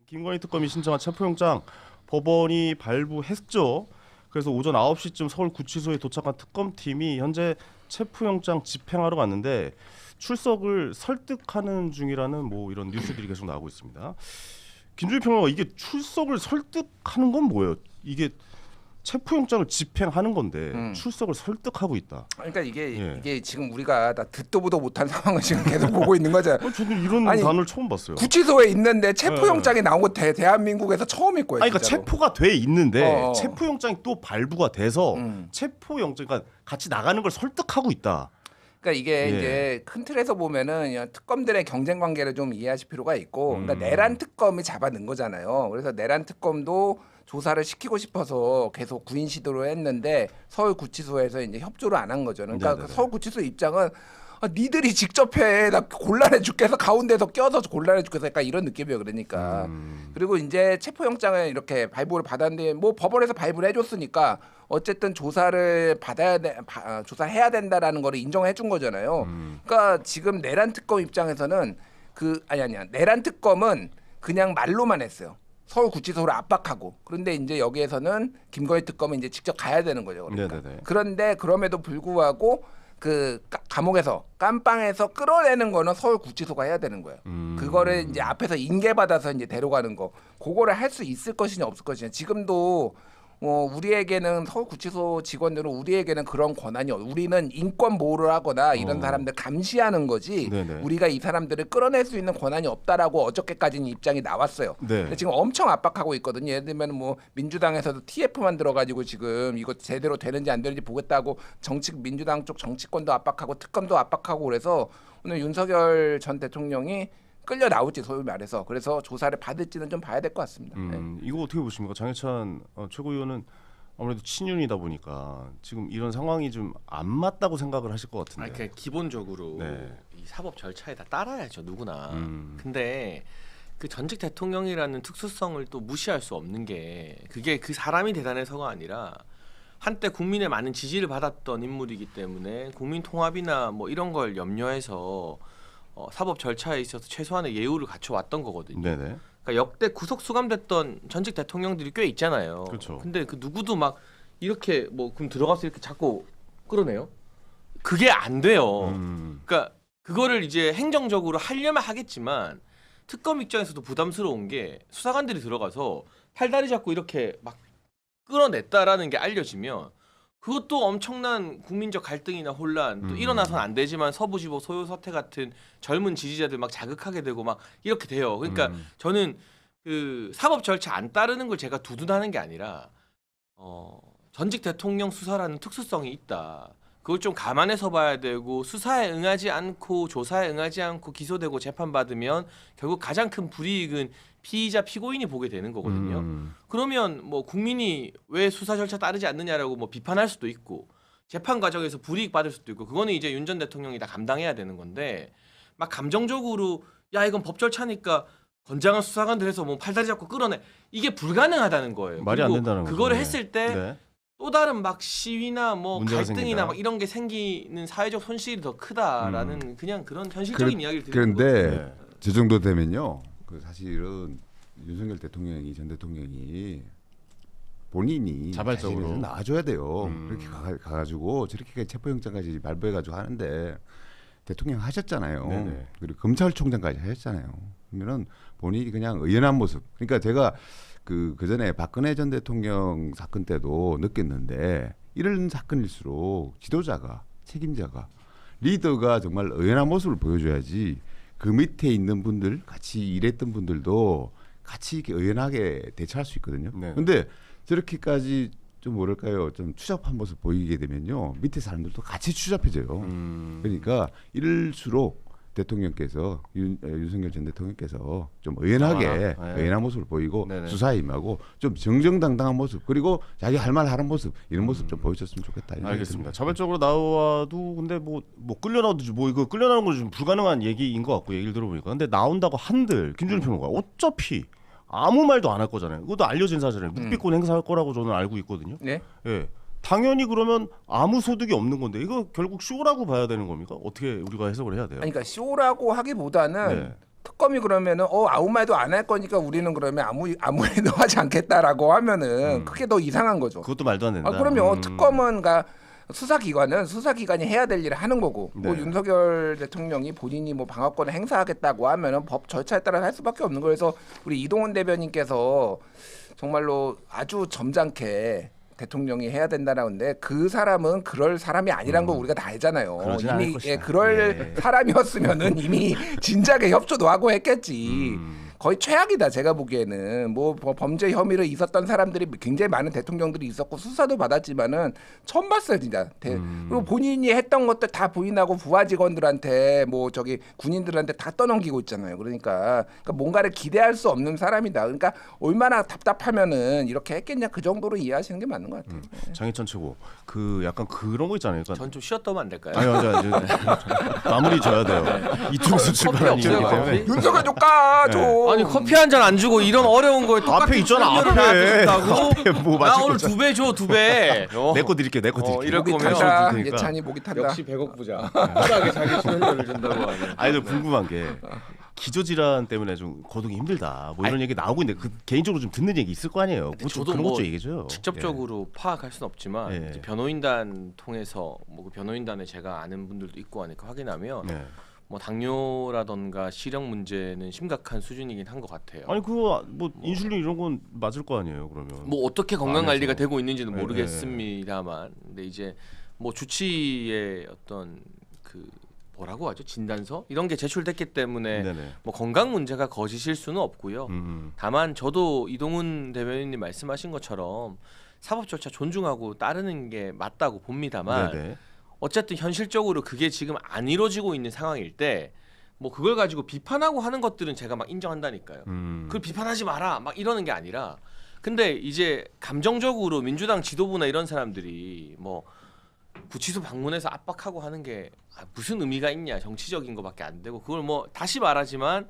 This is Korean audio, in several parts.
김건희 특검이 신청한 체포영장 법원이 발부했죠. 그래서 오전 9시쯤 서울구치소에 도착한 특검팀이 현재 체포영장 집행하러 갔는데 출석을 설득하는 중이라는 뭐 이런 뉴스들이 계속 나오고 있습니다. 김준일 평론가, 이게 출석을 설득하는 건 뭐예요? 이게 체포영장을 집행하는 건데 출석을 설득하고 있다. 그러니까 이게 지금 우리가 다 듣도 보도 못한 상황을 지금 계속 보고 있는 거죠. 저는 이런 단어를 처음 봤어요. 구치소에 있는데 체포영장이 나온 거 대한민국에서 처음일 거예요. 그러니까 진짜로. 체포가 돼 있는데 체포영장이 또 발부가 돼서 체포영장, 그러니까 같이 나가는 걸 설득하고 있다. 그러니까 이게 이제 큰 틀에서 보면은 특검들의 경쟁 관계를 좀 이해하실 필요가 있고, 그러니까 내란 특검이 잡아넣은 거잖아요. 그래서 내란 특검도 조사를 시키고 싶어서 계속 구인 시도를 했는데 서울구치소에서 이제 협조를 안 한 거죠. 그러니까 그 서울구치소 입장은 니들이 직접 해. 나 곤란해 죽겠어. 가운데서 껴서 곤란해 죽겠어. 약간 이런 느낌이에요. 그러니까. 그리고 이제 체포영장을 이렇게 발부를 받았는데 뭐 법원에서 발부를 해줬으니까 어쨌든 조사를 조사해야 된다라는 거를 인정해 준 거잖아요. 그러니까 지금 내란 특검 입장에서는 내란 특검은 그냥 말로만 했어요. 서울구치소를 압박하고. 그런데 이제 여기에서는 김건희 특검은 이제 직접 가야 되는 거죠. 그러니까. 그런데 그럼에도 불구하고 그 감옥에서 깜빵에서 끌어내는 거는 서울구치소가 해야 되는 거예요. 그거를 이제 앞에서 인계받아서 이제 데려가는 거, 그거를 할 수 있을 것이냐 없을 것이냐. 지금도 우리에게는 서울구치소 직원들은 우리에게는 그런 권한이 우리는 인권 보호를 하거나 이런 사람들 감시하는 거지. 우리가 이 사람들을 끌어낼 수 있는 권한이 없다라고 어저께까지는 입장이 나왔어요. 근데 지금 엄청 압박하고 있거든요. 예를 들면 뭐 민주당에서도 TF만 들어가지고 지금 이거 제대로 되는지 안 되는지 보겠다고 민주당 쪽 정치권도 압박하고 특검도 압박하고, 그래서 오늘 윤석열 전 대통령이 끌려 나올지 소위 말해서, 그래서 조사를 받을지는 좀 봐야 될 것 같습니다. 이거 어떻게 보십니까? 장해찬 최고위원은 아무래도 친윤이다 보니까 지금 이런 상황이 좀 안 맞다고 생각을 하실 것 같은데. 그러니까 기본적으로 이 사법 절차에 다 따라야죠, 누구나. 근데 그 전직 대통령이라는 특수성을 또 무시할 수 없는 게, 그게 그 사람이 대단해서가 아니라 한때 국민의 많은 지지를 받았던 인물이기 때문에 국민 통합이나 뭐 이런 걸 염려해서 사법 절차에 있어서 최소한의 예우를 갖춰왔던 거거든요. 그러니까 역대 구속 수감됐던 전직 대통령들이 꽤 있잖아요. 그렇죠. 근데 그 누구도 막 이렇게 뭐 그럼 들어가서 이렇게 자꾸 끌어내요? 그게 안 돼요. 그러니까 그거를 이제 행정적으로 하려면 하겠지만 특검 입장에서도 부담스러운 게, 수사관들이 들어가서 팔다리 잡고 이렇게 막 끌어냈다라는 게 알려지면 그것도 엄청난 국민적 갈등이나 혼란, 또 일어나서는 안 되지만 서부지법 소요 사태 같은 젊은 지지자들 막 자극하게 되고 막 이렇게 돼요. 그러니까 저는 그 사법 절차 안 따르는 걸 제가 두둔하는 게 아니라 전직 대통령 수사라는 특수성이 있다. 그걸 좀 감안해서 봐야 되고, 수사에 응하지 않고 조사에 응하지 않고 기소되고 재판받으면 결국 가장 큰 불이익은 피의자 피고인이 보게 되는 거거든요. 그러면 뭐 국민이 왜 수사 절차 따르지 않느냐라고 뭐 비판할 수도 있고, 재판 과정에서 불이익 받을 수도 있고, 그거는 이제 윤 전 대통령이 다 감당해야 되는 건데, 막 감정적으로 야 이건 법 절차니까 건장한 수사관들에서 뭐 팔다리 잡고 끌어내, 이게 불가능하다는 거예요. 말이 안 된다는 거죠. 그거를 했을 때 또 다른 막 시위나 뭐 갈등이나 막 이런 게 생기는 사회적 손실이 더 크다라는 그냥 그런 현실적인 이야기를 드리는 거죠. 그런데 저 정도 되면요, 그 사실은 윤석열 대통령이, 전 대통령이 본인이 자발적으로 나와줘야 돼요. 그렇게 가가지고 저렇게 체포영장까지 발부해가지고 하는데 대통령 하셨잖아요. 그리고 검찰총장까지 하셨잖아요. 그러면은 본인이 그냥 의연한 모습. 그러니까 제가 그 전에 박근혜 전 대통령 사건 때도 느꼈는데, 이런 사건일수록 지도자가, 책임자가, 리더가 정말 의연한 모습을 보여줘야지 그 밑에 있는 분들, 같이 일했던 분들도 같이 이렇게 의연하게 대처할 수 있거든요. 근데 저렇게까지 좀 뭐랄까요, 좀 추잡한 모습 보이게 되면요, 밑에 사람들도 같이 추잡해져요. 그러니까 이럴수록 대통령께서 윤석열 전 대통령께서 좀 의연하게 의연한 모습을 보이고 수사에 임하고 좀 정정당당한 모습, 그리고 자기 할 말 하는 모습, 이런 모습 좀 보여줬으면 좋겠다. 알겠습니다. 자발적으로 나와도 근데 뭐 끌려나오든지 뭐 이거 끌려나오는 건 좀 불가능한 얘기인 것 같고, 얘기를 들어보니까. 근데 나온다고 한들 김준일 평론가, 어차피 아무 말도 안 할 거잖아요. 그것도 알려진 사실이에요. 묵비권 행사할 거라고 저는 알고 있거든요. 당연히 그러면 아무 소득이 없는 건데, 이거 결국 쇼라고 봐야 되는 겁니까? 어떻게 우리가 해석을 해야 돼요? 그러니까 쇼라고 하기보다는 특검이 그러면은 아무 말도 안 할 거니까 우리는 그러면 아무 일도 하지 않겠다라고 하면은 그게 더 이상한 거죠. 그것도 말도 안 된다. 그럼요. 특검은 그러니까 수사기관이 해야 될 일을 하는 거고 뭐 네. 윤석열 대통령이 본인이 뭐 방어권을 행사하겠다고 하면은 법 절차에 따라 할 수밖에 없는 거예요. 그래서 우리 이동훈 대변인께서 정말로 아주 점잖게 대통령이 해야 된다는데 그 사람은 그럴 사람이 아니란 거 우리가 다 알잖아요. 그러진 않을 이미 것이다. 그럴 사람이었으면은 이미 진작에 협조도 하고 했겠지. 거의 최악이다 제가 보기에는 뭐 범죄 혐의로 있었던 사람들이 굉장히 많은 대통령들이 있었고 수사도 받았지만은 처음 봤어요 진짜. 그리고 본인이 했던 것들 다 부인하고 부하 직원들한테 뭐 저기 군인들한테 다 떠넘기고 있잖아요. 그러니까 뭔가를 기대할 수 없는 사람이다. 그러니까 얼마나 답답하면은 이렇게 했겠냐 그 정도로 이해하시는 게 맞는 것 같아요. 장희찬 최고 그 약간 그런 거 있잖아요. 그러니까 전 좀 쉬었다 오면 안 될까요? 아니 마무리 줘야 돼요. 이쪽에서 출발한 없어요, 일이기 때문에. 커피? 윤석열 조카 좀. 아니 커피 한 잔 안 주고 이런 어려운 거에 똑같은 앞에 있잖아, 설명을 앞에. 해준다고? 앞에 뭐 나 마실 오늘 거 2배 줘 2배. 내 거 드릴게, 내 거 드릴게. 이럴 목이 거면 탄다. 테니까. 예찬이 목이 탄다. 역시 100억 부자. 쿨하게 자기 출연료를 준다고 하네. 아니, 저 궁금한 게 기저질환 때문에 좀 거두기 힘들다. 뭐 이런 얘기 나오고 있는데 그 개인적으로 좀 듣는 얘기 있을 거 아니에요. 근데 그것도 저도 그런 뭐 것좀 얘기해줘요. 직접적으로 파악할 수는 없지만 예. 이제 변호인단 통해서 뭐 그 변호인단에 제가 아는 분들도 있고 하니까 확인하면 네. 뭐 당뇨라던가 시력 문제는 심각한 수준이긴 한 것 같아요. 아니 그거 뭐 인슐린 이런 건 맞을 거 아니에요. 그러면 뭐 어떻게 건강 안에서. 관리가 되고 있는지는 네, 모르겠습니다만, 근데 이제 뭐 주치의 어떤 그 뭐라고 하죠, 진단서 이런 게 제출됐기 때문에 네네. 뭐 건강 문제가 거짓일 수는 없고요. 다만 저도 이동훈 대변인님 말씀하신 것처럼 사법 절차 존중하고 따르는 게 맞다고 봅니다만, 네네. 어쨌든 현실적으로 그게 지금 안 이루어지고 있는 상황일 때 뭐 그걸 가지고 비판하고 하는 것들은 제가 막 인정한다니까요. 그걸 비판하지 마라 막 이러는 게 아니라, 근데 이제 감정적으로 민주당 지도부나 이런 사람들이 뭐 구치소 방문해서 압박하고 하는 게 무슨 의미가 있냐, 정치적인 거밖에 안 되고, 그걸 뭐 다시 말하지만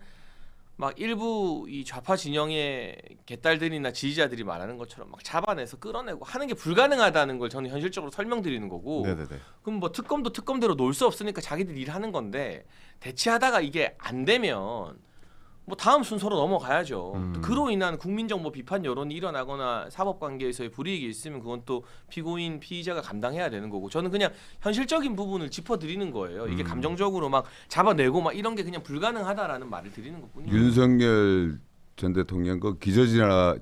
막 일부 이 좌파 진영의 개딸들이나 지지자들이 말하는 것처럼 막 잡아내서 끌어내고 하는 게 불가능하다는 걸 저는 현실적으로 설명드리는 거고, 네네네. 그럼 뭐 특검도 특검대로 놀 수 없으니까 자기들 일하는 건데, 대치하다가 이게 안 되면 뭐 다음 순서로 넘어가야죠. 또 그로 인한 국민적 뭐 비판 여론이 일어나거나 사법 관계에서의 불이익이 있으면 그건 또 피고인 피의자가 감당해야 되는 거고, 저는 그냥 현실적인 부분을 짚어드리는 거예요. 이게 감정적으로 막 잡아내고 막 이런 게 그냥 불가능하다라는 말을 드리는 것뿐이에요. 윤석열 전 대통령 그 기저질환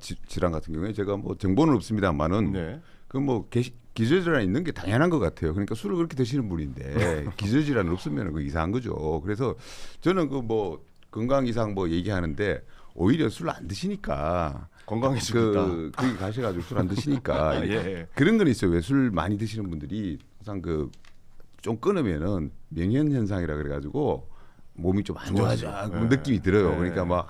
같은 경우에 제가 뭐 정보는 없습니다만은 네. 그 뭐 기저질환 있는 게 당연한 것 같아요. 그러니까 술을 그렇게 드시는 분인데 기저질환 없으면 그 이상한 거죠. 그래서 저는 그 뭐 건강 이상 뭐 얘기하는데 오히려 술 안 드시니까 건강해지겠다. 거기 가셔가지고 술 안 드시니까 예. 그런 건 있어요. 왜 술 많이 드시는 분들이 항상 그 좀 끊으면은 명현 현상이라 그래가지고 몸이 좀 안 좋아져 그런 느낌이 들어요. 네. 그러니까 막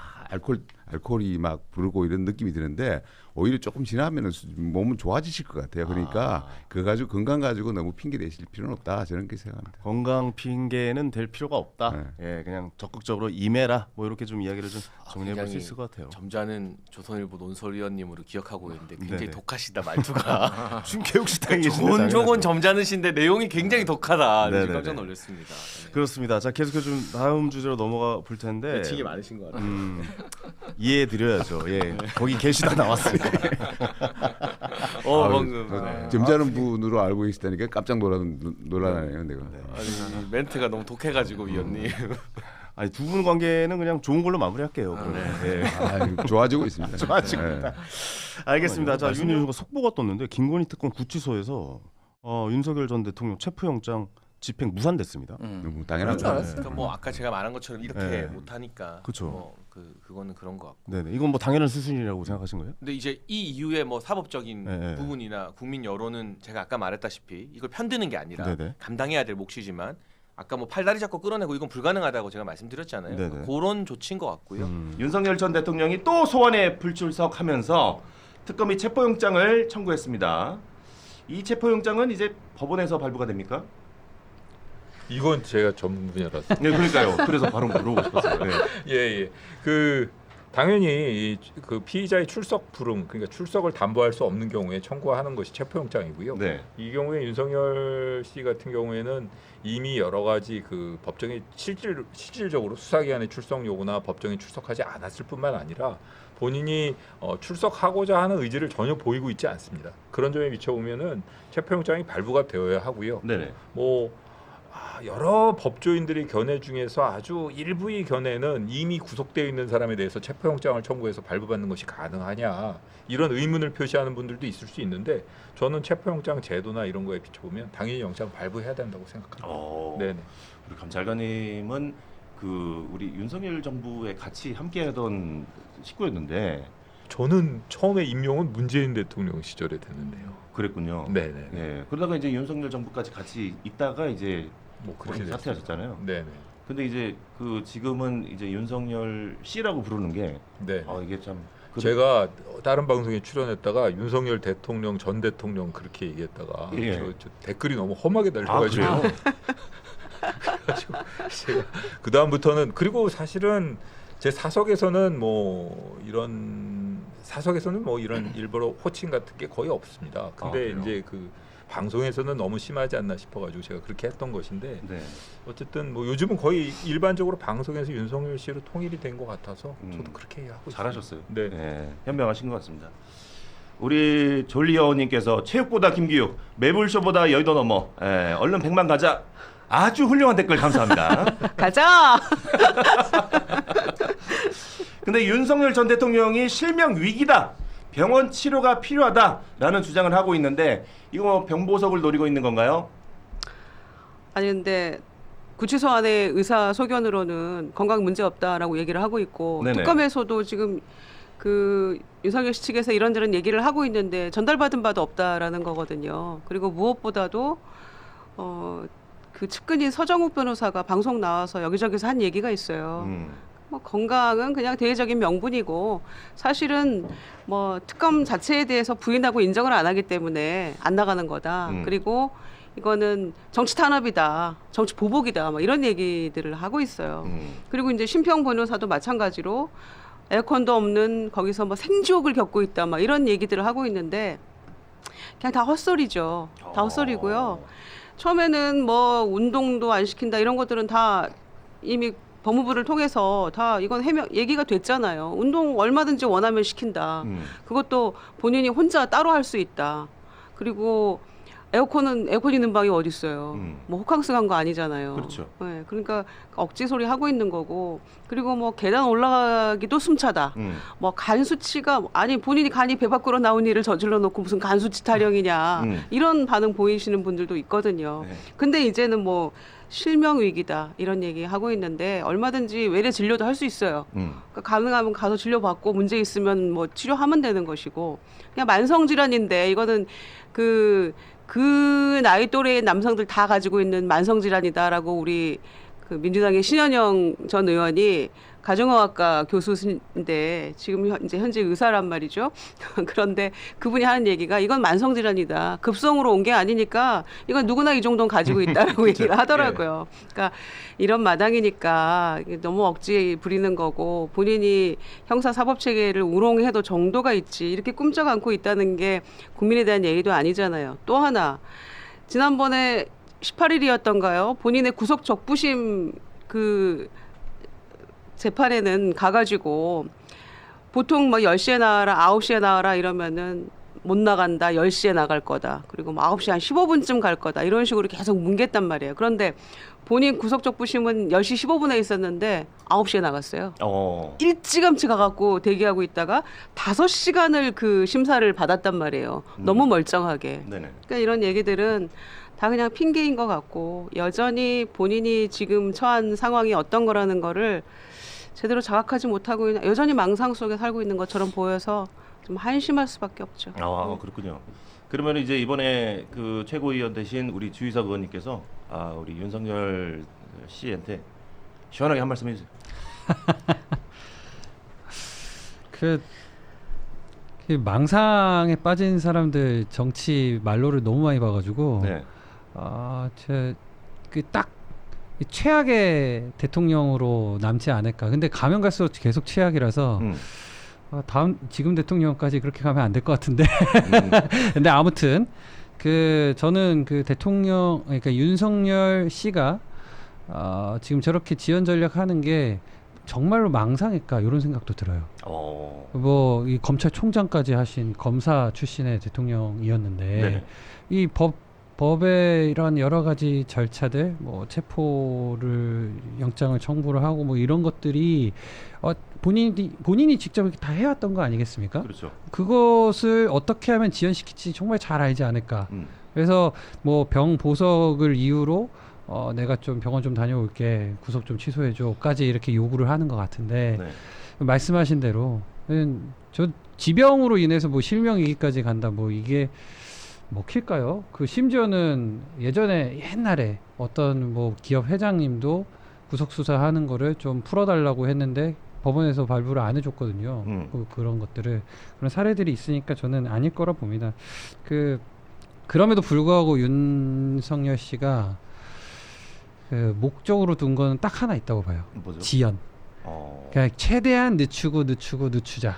알코올이 막 부르고 이런 느낌이 드는데 오히려 조금 지나면은 몸은 좋아지실 것 같아요. 그러니까 그거 가지고 건강 가지고 너무 핑계 대실 필요는 없다. 저는 그렇게 생각합니다. 건강 핑계는 될 필요가 없다. 네. 예, 그냥 적극적으로 임해라. 뭐 이렇게 좀 이야기를 좀 정리해 볼 수 굉장히 있을 것 같아요. 점잖은 조선일보 논설위원님으로 기억하고 있는데 굉장히 네네. 독하시다 말투가. 지금 교육식당에 계신데 조곤조곤 점잖으신데 내용이 굉장히 독하다. 네네네. 깜짝 놀랐습니다. 네. 그렇습니다. 자, 계속해서 좀 다음 주제로 넘어가 볼 텐데 매칭이 많으신 것 같아요. 이해해 드려야죠. 예. 거기 계시다 나왔으니까. 방금 점잖은 분으로 알고 계시다니까 깜짝 놀라네요. 내가. 아니, 멘트가 너무 독해가지고 위원님. 아니 두 분 관계는 그냥 좋은 걸로 마무리할게요. 그러면. 예. 좋아지고 있습니다. 좋아지고 네. 있다. 알겠습니다. 자, 윤석열 속보가 떴는데 김건희 특검 구치소에서 윤석열 전 대통령 체포영장 집행 무산됐습니다. 너무 당연한 그럴 줄 거 알았어요. 그러니까 뭐 아까 제가 말한 것처럼 이렇게 네. 못하니까. 그쵸. 뭐 그거는 그런 것 같고. 네네. 이건 뭐 당연한 수순이라고 생각하신 거예요? 근데 이제 이 이후에 뭐 사법적인 네. 부분이나 국민 여론은 제가 아까 말했다시피 이걸 편드는 게 아니라 네네. 감당해야 될 몫이지만, 아까 뭐 팔다리 잡고 끌어내고 이건 불가능하다고 제가 말씀드렸잖아요. 네네. 그런 조치인 것 같고요. 윤석열 전 대통령이 또 소환에 불출석하면서 특검이 체포영장을 청구했습니다. 이 체포영장은 이제 법원에서 발부가 됩니까? 이건 제가 전문 분야라서. 네, 그러니까요. 그래서 바로 물어보고 싶었어요. 네. 예. 그 당연히 그 피의자의 출석 불응, 그러니까 출석을 담보할 수 없는 경우에 청구하는 것이 체포영장이고요. 네. 이 경우에 윤석열 씨 같은 경우에는 이미 여러 가지 그 법정에 실질적으로 수사기관의 출석 요구나 법정에 출석하지 않았을 뿐만 아니라 본인이 출석하고자 하는 의지를 전혀 보이고 있지 않습니다. 그런 점에 비춰보면은 체포영장이 발부가 되어야 하고요. 네네. 여러 법조인들의 견해 중에서 아주 일부의 견해는 이미 구속되어 있는 사람에 대해서 체포영장을 청구해서 발부받는 것이 가능하냐 이런 의문을 표시하는 분들도 있을 수 있는데 저는 체포영장 제도나 이런 거에 비춰보면 당연히 영장 발부해야 된다고 생각합니다. 네네. 우리 감찰관님은 그 우리 윤석열 정부에 같이 함께하던 식구였는데 저는 처음에 임명은 문재인 대통령 시절에 됐는데요. 그랬군요. 네네. 네. 그러다가 이제 윤석열 정부까지 같이 있다가 이제 뭐 그렇게 그렇게 사퇴하셨잖아요. 네네. 근데 이제 그 지금은 이제 윤석열 씨라고 부르는 게 네. 이게 참 제가 다른 방송에 출연했다가 윤석열 대통령 전 대통령 그렇게 얘기했다가 예. 저 댓글이 너무 험하게 달려가지고 그래요? 그래가지고 제가 그 다음부터는 그리고 사실은 제 사석에서는 뭐 이런 일부러 호칭 같은 게 거의 없습니다. 근데 그래요? 이제 그 방송에서는 너무 심하지 않나 싶어가지고 제가 그렇게 했던 것인데 네. 어쨌든 뭐 요즘은 거의 일반적으로 방송에서 윤석열 씨로 통일이 된 것 같아서 저도 그렇게 하고 잘하셨어요. 있습니다. 네. 네, 현명하신 것 같습니다. 우리 졸리어님께서 체육보다 김기육, 매불쇼보다 여의도 넘어. 얼른 100만 가자. 아주 훌륭한 댓글 감사합니다. 가자. 근데 윤석열 전 대통령이 실명 위기다. 병원 치료가 필요하다라는 주장을 하고 있는데 이거 뭐 병보석을 노리고 있는 건가요? 아니 근데 구치소 안에 의사 소견으로는 건강 문제 없다라고 얘기를 하고 있고 네네. 특검에서도 지금 그 윤석열 씨 측에서 이런저런 얘기를 하고 있는데 전달받은 바도 없다라는 거거든요. 그리고 무엇보다도 그 측근인 서정욱 변호사가 방송 나와서 여기저기서 한 얘기가 있어요. 뭐 건강은 그냥 대외적인 명분이고 사실은 뭐 특검 자체에 대해서 부인하고 인정을 안 하기 때문에 안 나가는 거다. 그리고 이거는 정치 탄압이다, 정치 보복이다, 뭐 이런 얘기들을 하고 있어요. 그리고 이제 심평 변호사도 마찬가지로 에어컨도 없는 거기서 뭐 생지옥을 겪고 있다, 막 이런 얘기들을 하고 있는데 그냥 다 헛소리죠. 다 헛소리고요. 처음에는 뭐 운동도 안 시킨다 이런 것들은 다 이미 법무부를 통해서 다 이건 얘기가 됐잖아요. 운동 얼마든지 원하면 시킨다. 그것도 본인이 혼자 따로 할 수 있다. 그리고 에어컨 있는 방이 어디 있어요. 뭐 호캉스 간 거 아니잖아요. 그렇죠. 네, 그러니까 억지 소리 하고 있는 거고. 그리고 뭐 계단 올라가기도 숨차다. 뭐 간 수치가 아니 본인이 간이 배 밖으로 나온 일을 저질러 놓고 무슨 간 수치 타령이냐. 이런 반응 보이시는 분들도 있거든요. 네. 근데 이제는 뭐 실명 위기다 이런 얘기 하고 있는데 얼마든지 외래 진료도 할 수 있어요. 그러니까 가능하면 가서 진료받고 문제 있으면 뭐 치료하면 되는 것이고 그냥 만성 질환인데 이거는 그 나이 또래의 남성들 다 가지고 있는 만성 질환이다라고 우리 그 민주당의 신현영 전 의원이 가정의학과 교수인데 지금 이제 현재 의사란 말이죠. 그런데 그분이 하는 얘기가 이건 만성 질환이다. 급성으로 온 게 아니니까 이건 누구나 이 정도는 가지고 있다라고 얘기를 하더라고요. 그러니까 이런 마당이니까 너무 억지 부리는 거고 본인이 형사 사법 체계를 우롱해도 정도가 있지 이렇게 꿈쩍 안고 있다는 게 국민에 대한 예의도 아니잖아요. 또 하나 지난번에 18일이었던가요? 본인의 구속 적부심 그 재판에는 가가지고 보통 뭐 10시에 나와라 9시에 나와라 이러면은 못 나간다 10시에 나갈 거다 그리고 뭐 9시 한 15분쯤 갈 거다 이런 식으로 계속 뭉갰단 말이에요. 그런데 본인 구속적부심은 10시 15분에 있었는데 9시에 나갔어요. 일찌감치 가갖고 대기하고 있다가 5시간을 그 심사를 받았단 말이에요. 너무 멀쩡하게. 네네. 그러니까 이런 얘기들은 다 그냥 핑계인 것 같고 여전히 본인이 지금 처한 상황이 어떤 거라는 거를 제대로 자각하지 못하고 있는 여전히 망상 속에 살고 있는 것처럼 보여서 좀 한심할 수밖에 없죠. 그렇군요. 그러면 이제 이번에 그 최고위원 되신 우리 주희석 의원님께서 우리 윤석열 씨한테 시원하게 한 말씀 해주세요. 그 망상에 빠진 사람들 정치 말로를 너무 많이 봐가지고 네. 딱 이 최악의 대통령으로 남지 않을까. 근데 가면 갈수록 계속 최악이라서 다음 지금 대통령까지 그렇게 가면 안 될 것 같은데. 근데 아무튼 저는 그 대통령 그러니까 윤석열 씨가 지금 저렇게 지연 전략하는 게 정말로 망상일까 이런 생각도 들어요. 뭐 이 검찰총장까지 하신 검사 출신의 대통령이었는데 네네. 이 법의 이런 여러 가지 절차들, 뭐 체포를 영장을 청구를 하고 뭐 이런 것들이 본인이 직접 이렇게 다 해왔던 거 아니겠습니까? 그렇죠. 그것을 어떻게 하면 지연시킬지 정말 잘 알지 않을까. 그래서 뭐 병 보석을 이유로 내가 좀 병원 좀 다녀올게, 구속 좀 취소해줘까지 이렇게 요구를 하는 것 같은데 네. 말씀하신 대로 저 지병으로 인해서 뭐 실명위기까지 간다, 뭐 이게 먹힐까요? 그 심지어는 예전에 옛날에 어떤 뭐 기업 회장님도 구속 수사하는 거를 좀 풀어달라고 했는데 법원에서 발부를 안 해줬거든요. 그런 것들을 그런 사례들이 있으니까 저는 아닐 거라 봅니다. 그럼에도 불구하고 윤석열 씨가 그 목적으로 둔 거는 딱 하나 있다고 봐요. 뭐죠? 지연. 그냥 최대한 늦추자.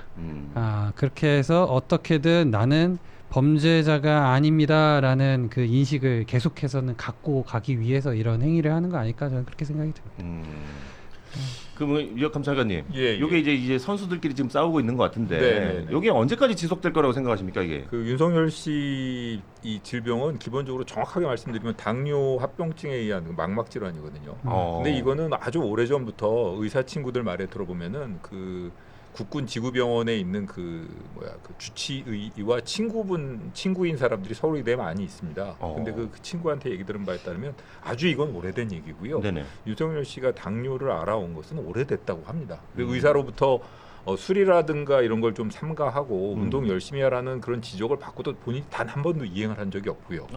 그렇게 해서 어떻게든 나는 범죄자가 아닙니다라는 그 인식을 계속해서는 갖고 가기 위해서 이런 행위를 하는 거 아닐까, 저는 그렇게 생각이 듭니다. 그러면 유혁 감찰관님, 예. 이게 이제 선수들끼리 지금 싸우고 있는 것 같은데, 네네네. 이게 언제까지 지속될 거라고 생각하십니까 이게? 그 윤석열 씨 이 질병은 기본적으로 정확하게 말씀드리면 당뇨 합병증에 의한 망막 질환이거든요. 근데 이거는 아주 오래전부터 의사 친구들 말에 들어보면은 그 국군 지구병원에 있는 그 주치의와 친구인 사람들이 서울에 많이 있습니다. 근데 그 친구한테 얘기 들은 바에 따르면 아주 이건 오래된 얘기고요. 네네. 윤석열 씨가 당뇨를 알아온 것은 오래됐다고 합니다. 의사로부터 술이라든가 이런 걸 좀 삼가하고 운동 열심히 하라는 그런 지적을 받고도 본인이 단 한 번도 이행을 한 적이 없고요.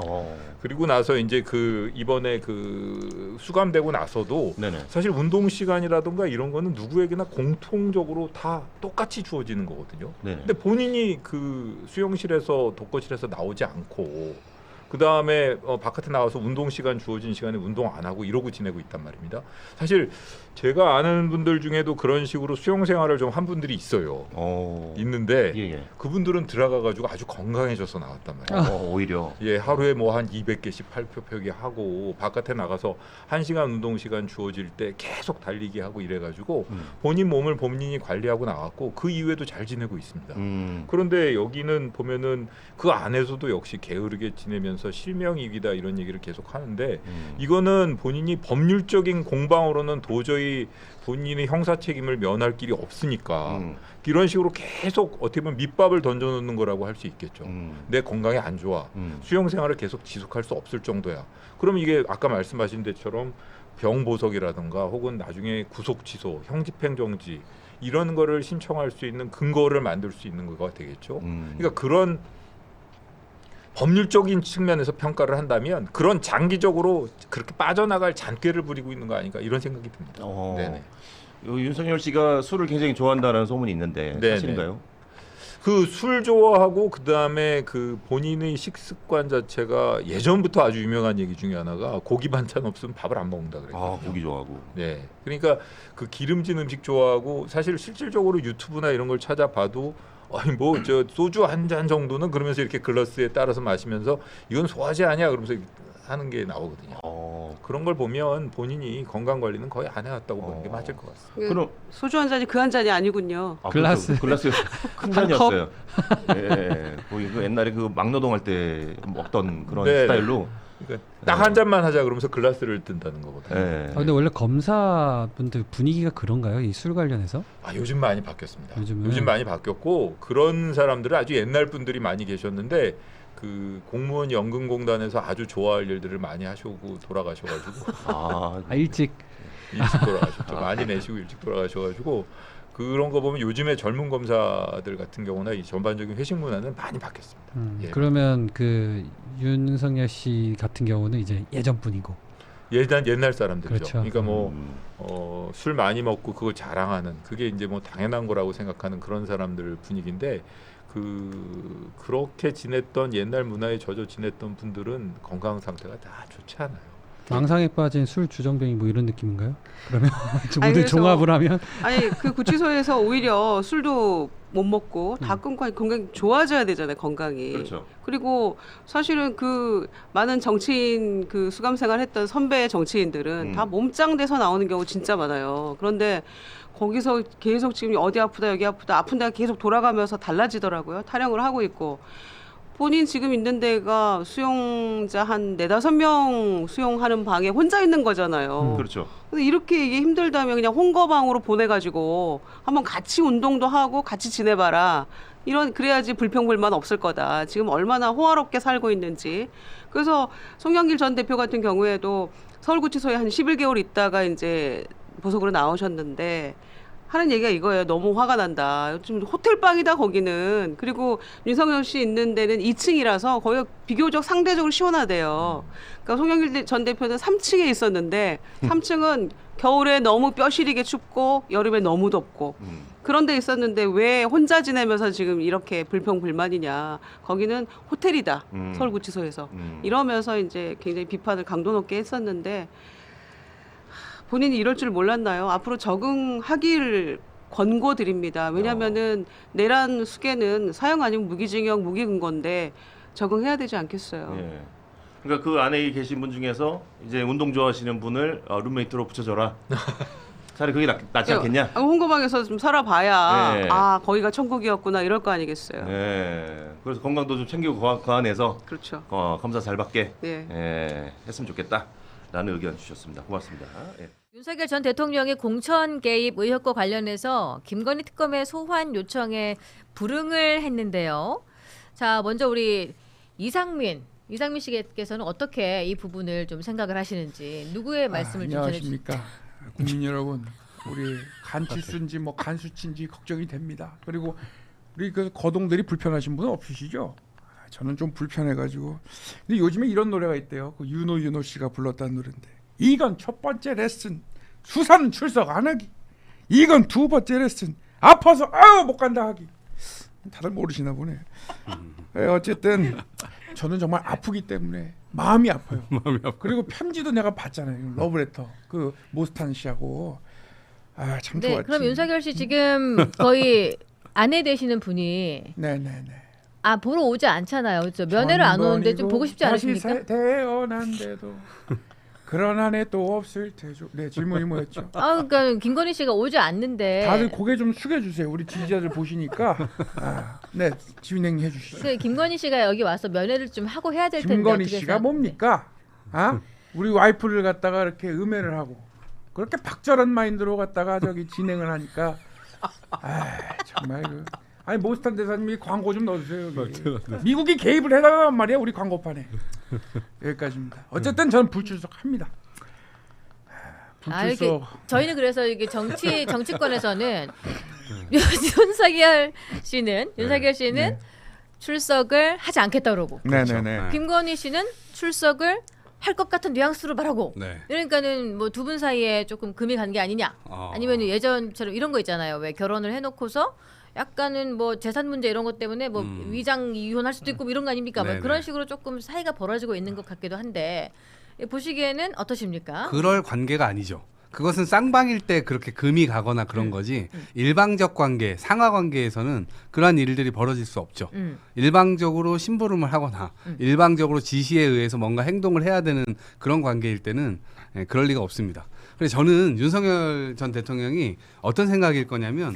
그리고 나서 이제 그 이번에 그 수감되고 나서도 네네. 사실 운동 시간이라든가 이런 거는 누구에게나 공통적으로 다 똑같이 주어지는 거거든요. 네네. 근데 본인이 그 수용실에서 독거실에서 나오지 않고 그 다음에 바깥에 나와서 운동 시간 주어진 시간에 운동 안 하고 이러고 지내고 있단 말입니다. 사실 제가 아는 분들 중에도 그런 식으로 수용 생활을 좀 한 분들이 있어요. 있는데 예. 그분들은 들어가가지고 아주 건강해져서 나왔단 말이에요. 오히려. 예, 하루에 뭐 한 200개씩 팔표표기 하고 바깥에 나가서 1시간 운동 시간 주어질 때 계속 달리기 하고 이래가지고 본인 몸을 본인이 관리하고 나왔고 그 이후에도 잘 지내고 있습니다. 그런데 여기는 보면은 그 안에서도 역시 게으르게 지내면서 실명이기다 이런 얘기를 계속 하는데 이거는 본인이 법률적인 공방으로는 도저히 본인의 형사 책임을 면할 길이 없으니까 이런 식으로 계속 어떻게 보면 밑밥을 던져놓는 거라고 할 수 있겠죠. 내 건강이 안 좋아. 수용 생활을 계속 지속할 수 없을 정도야. 그럼 이게 아까 말씀하신 데처럼 병 보석이라든가 혹은 나중에 구속 취소, 형집행 정지 이런 거를 신청할 수 있는 근거를 만들 수 있는 거가 되겠죠. 그러니까 그런 법률적인 측면에서 평가를 한다면 그런 장기적으로 그렇게 빠져나갈 잔꾀를 부리고 있는 거 아닌가 이런 생각이 듭니다. 네네. 윤석열 씨가 술을 굉장히 좋아한다는 소문이 있는데 네네. 사실인가요? 그 술 좋아하고 그 다음에 그 본인의 식습관 자체가 예전부터 아주 유명한 얘기 중에 하나가 고기 반찬 없으면 밥을 안 먹는다 그래요. 고기 좋아하고. 네, 그러니까 그 기름진 음식 좋아하고 사실 실질적으로 유튜브나 이런 걸 찾아봐도 아니 뭐 저 소주 한 잔 정도는 그러면서 이렇게 글라스에 따라서 마시면서 이건 소화제 아니야 그러면서 하는 게 나오거든요. 그런 걸 보면 본인이 건강 관리는 거의 안 해왔다고 보는 게 맞을 것 같습니다. 그럼 소주 한 잔이 그 한 잔이 아니군요. 글라스. 글라스 큰 잔이었어요. 예, 거의 그 옛날에 그 막노동 할 때 먹던 그런 네, 스타일로. 그러니까 딱 한 잔만 하자 그러면서 글라스를 든다는 거거든요. 예. 근데 원래 검사분들 분위기가 그런가요? 이 술 관련해서? 요즘 많이 바뀌었습니다. 요즘은? 요즘 많이 바뀌었고 그런 사람들은 아주 옛날 분들이 많이 계셨는데 그 공무원 연금공단에서 아주 좋아할 일들을 많이 하시고 돌아가셔가지고 일찍 일찍 돌아가셨죠. 많이 내시고 일찍 돌아가셔가지고 그런 거 보면 요즘에 젊은 검사들 같은 경우나 이 전반적인 회식 문화는 많이 바뀌었습니다. 예. 그러면 그 윤석열 씨 같은 경우는 이제 예전 분이고 옛날 사람들이죠. 그렇죠. 그러니까 뭐 술 많이 먹고 그걸 자랑하는 그게 이제 뭐 당연한 거라고 생각하는 그런 사람들 분위기인데 그렇게 지냈던 옛날 문화에 젖어 지냈던 분들은 건강 상태가 다 좋지 않아요. 망상에 빠진 술 주정뱅이 뭐 이런 느낌인가요? 그러면 아니, 모두 그래서- 종합을 하면 아니 그 구치소에서 오히려 술도 못 먹고 다 끊고 하니 건강이 좋아져야 되잖아요, 건강이. 그렇죠. 그리고 사실은 그 많은 정치인 그 수감 생활했던 선배 정치인들은 다 몸짱돼서 나오는 경우 진짜 많아요. 그런데 거기서 계속 지금 어디 아프다 여기 아프다 아픈 데가 계속 돌아가면서 달라지더라고요. 타령을 하고 있고. 본인 지금 있는 데가 수용자 한 4-5명 수용하는 방에 혼자 있는 거잖아요. 그렇죠. 근데 이렇게 이게 힘들다면 그냥 홍거방으로 보내가지고 한번 같이 운동도 하고 같이 지내봐라. 그래야지 불평불만 없을 거다. 지금 얼마나 호화롭게 살고 있는지. 그래서 송영길 전 대표 같은 경우에도 서울구치소에 한 11개월 있다가 이제 보석으로 나오셨는데 하는 얘기가 이거예요. 너무 화가 난다. 좀 호텔방이다 거기는. 그리고 윤석열 씨 있는 데는 2층이라서 거기가 비교적 상대적으로 시원하대요. 그러니까 송영길 전 대표는 3층에 있었는데 3층은 겨울에 너무 뼈시리게 춥고 여름에 너무 덥고 그런 데 있었는데 왜 혼자 지내면서 지금 이렇게 불평불만이냐. 거기는 호텔이다. 서울구치소에서. 이러면서 이제 굉장히 비판을 강도 높게 했었는데 본인이 이럴 줄 몰랐나요? 앞으로 적응하길 권고드립니다. 왜냐하면은 내란 수계는 사형 아니면 무기징역, 무기근거인데 적응해야 되지 않겠어요. 예. 그러니까 그 안에 계신 분 중에서 이제 운동 좋아하시는 분을 룸메이트로 붙여줘라. 차라리 그게 낫지 않겠냐? 홍거방에서 좀 살아봐야 네. 아 거기가 천국이었구나 이럴 거 아니겠어요. 네. 그래서 건강도 좀 챙기고 그 안에서 그렇죠. 검사 잘 받게 네. 했으면 좋겠다. 라는 의견 주셨습니다. 고맙습니다. 예. 윤석열 전 대통령이 공천 개입 의혹과 관련해서 김건희 특검의 소환 요청에 불응을 했는데요. 자, 먼저 우리 이상민 씨께서는 어떻게 이 부분을 좀 생각을 하시는지 누구의 말씀을 좀 전해주세요. 안녕하십니까 국민 여러분. 우리 간치수인지 뭐 간수치인지 걱정이 됩니다. 그리고 우리 그 거동들이 불편하신 분은 없으시죠? 저는 좀 불편해가지고. 근데 요즘에 이런 노래가 있대요. 그 윤호 씨가 불렀다는 노래인데 이건 첫 번째 레슨 수사는 출석 안 하기. 이건 두 번째 레슨 아파서 못 간다 하기. 다들 모르시나 보네. 어쨌든 저는 정말 아프기 때문에 마음이 아파요. 그리고 편지도 내가 봤잖아요. 러브레터 그 모스탄 씨하고 참 네, 좋았지. 그럼 윤석열 씨 지금 거의 아내 되시는 분이 네네네. 보러 오지 않잖아요. 그렇죠? 면회를 안 오는데 좀 보고 싶지 않으십니까? 다시 태어난데도 그런 아내 또 없을 테죠. 네, 질문이 뭐였죠? 그러니까 김건희 씨가 오지 않는데 다들 고개 좀 숙여주세요. 우리 지지자들 보시니까. 네, 진행해 주시죠. 그 김건희 씨가 여기 와서 면회를 좀 하고 해야 될 텐데. 김건희 어떻게 씨가 생각- 뭡니까? 우리 와이프를 갖다가 이렇게 음해를 하고 그렇게 박절한 마인드로 갖다가 저기 진행을 하니까 정말 아니 모스탄 대사님이 광고 좀 넣어주세요. 여기. 미국이 개입을 해달란 말이야 우리 광고판에. 여기까지입니다. 어쨌든 저는 불출석합니다. 이렇게 불출석. 저희는 그래서 이게 정치권에서는 윤석열 씨는 네. 출석을 하지 않겠다 그러고 네네네. 김건희 씨는 출석을 할 것 같은 뉘앙스로 말하고 네. 그러니까는 뭐 두 분 사이에 조금 금이 간 게 아니냐 아니면 예전처럼 이런 거 있잖아요. 왜 결혼을 해놓고서 약간은 뭐 재산 문제 이런 것 때문에 뭐 위장 이혼할 수도 있고 뭐 이런 거 아닙니까? 뭐 네네. 그런 식으로 조금 사이가 벌어지고 있는 것 같기도 한데 보시기에는 어떠십니까? 그럴 관계가 아니죠. 그것은 쌍방일 때 그렇게 금이 가거나 그런 거지 일방적 관계, 상하 관계에서는 그러한 일들이 벌어질 수 없죠. 일방적으로 심부름을 하거나 일방적으로 지시에 의해서 뭔가 행동을 해야 되는 그런 관계일 때는 그럴 리가 없습니다. 그래서 저는 윤석열 전 대통령이 어떤 생각일 거냐면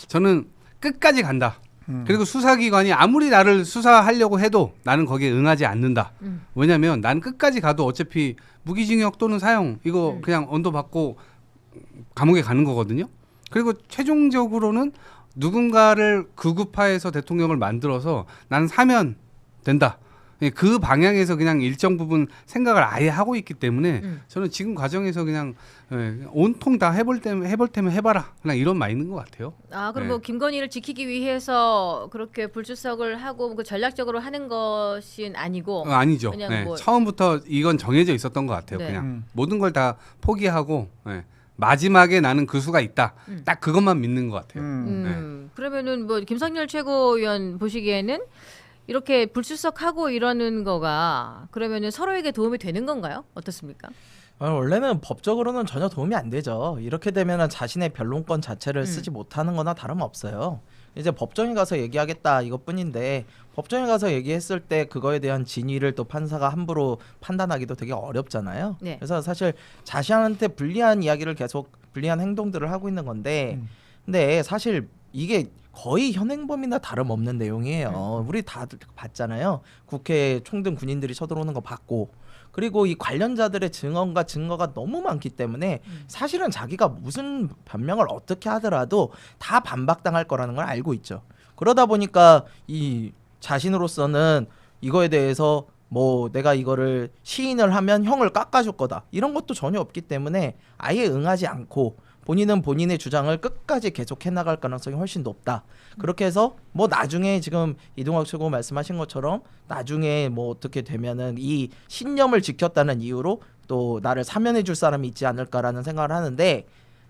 저는 끝까지 간다. 그리고 수사기관이 아무리 나를 수사하려고 해도 나는 거기에 응하지 않는다. 왜냐하면 난 끝까지 가도 어차피 무기징역 또는 사형 이거 그냥 언도받고 감옥에 가는 거거든요. 그리고 최종적으로는 누군가를 극우파에서 대통령을 만들어서 나는 사면 된다. 그 방향에서 그냥 일정 부분 생각을 아예 하고 있기 때문에 저는 지금 과정에서 그냥 온통 다 해볼 테면 해봐라 그냥 이런 마인드인 것 같아요. 그럼 뭐 김건희를 지키기 위해서 그렇게 불출석을 하고 그 전략적으로 하는 것은 아니고 아니죠. 그냥 뭐 처음부터 이건 정해져 있었던 것 같아요. 네. 그냥 모든 걸 다 포기하고 마지막에 나는 그 수가 있다. 딱 그것만 믿는 것 같아요. 그러면은 뭐 김성렬 최고위원 보시기에는 이렇게 불출석하고 이러는 거가 그러면은 서로에게 도움이 되는 건가요? 어떻습니까? 원래는 법적으로는 전혀 도움이 안 되죠. 이렇게 되면은 자신의 변론권 자체를 쓰지 못하는 거나 다름없어요. 이제 법정에 가서 얘기하겠다 이것뿐인데 법정에 가서 얘기했을 때 그거에 대한 진위를 또 판사가 함부로 판단하기도 되게 어렵잖아요. 네. 그래서 사실 자신한테 불리한 이야기를 계속 불리한 행동들을 하고 있는 건데 근데 사실 이게 거의 현행범이나 다름없는 내용이에요. 우리 다 봤잖아요. 국회 총등 군인들이 쳐들어오는 거 봤고 그리고 이 관련자들의 증언과 증거가 너무 많기 때문에 사실은 자기가 무슨 변명을 어떻게 하더라도 다 반박당할 거라는 걸 알고 있죠. 그러다 보니까 이 자신으로서는 이거에 대해서 뭐 내가 이거를 시인을 하면 형을 깎아줄 거다 이런 것도 전혀 없기 때문에 아예 응하지 않고 본인은 본인의 주장을 끝까지 계속 해나갈 가능성이 훨씬 높다. 그렇게 해서 뭐 나중에 지금 이동학 최고 말씀하신 것처럼 나중에 뭐 어떻게 되면은 이 신념을 지켰다는 이유로 또 나를 사면해 줄 사람이 있지 않을까라는 생각을 하는데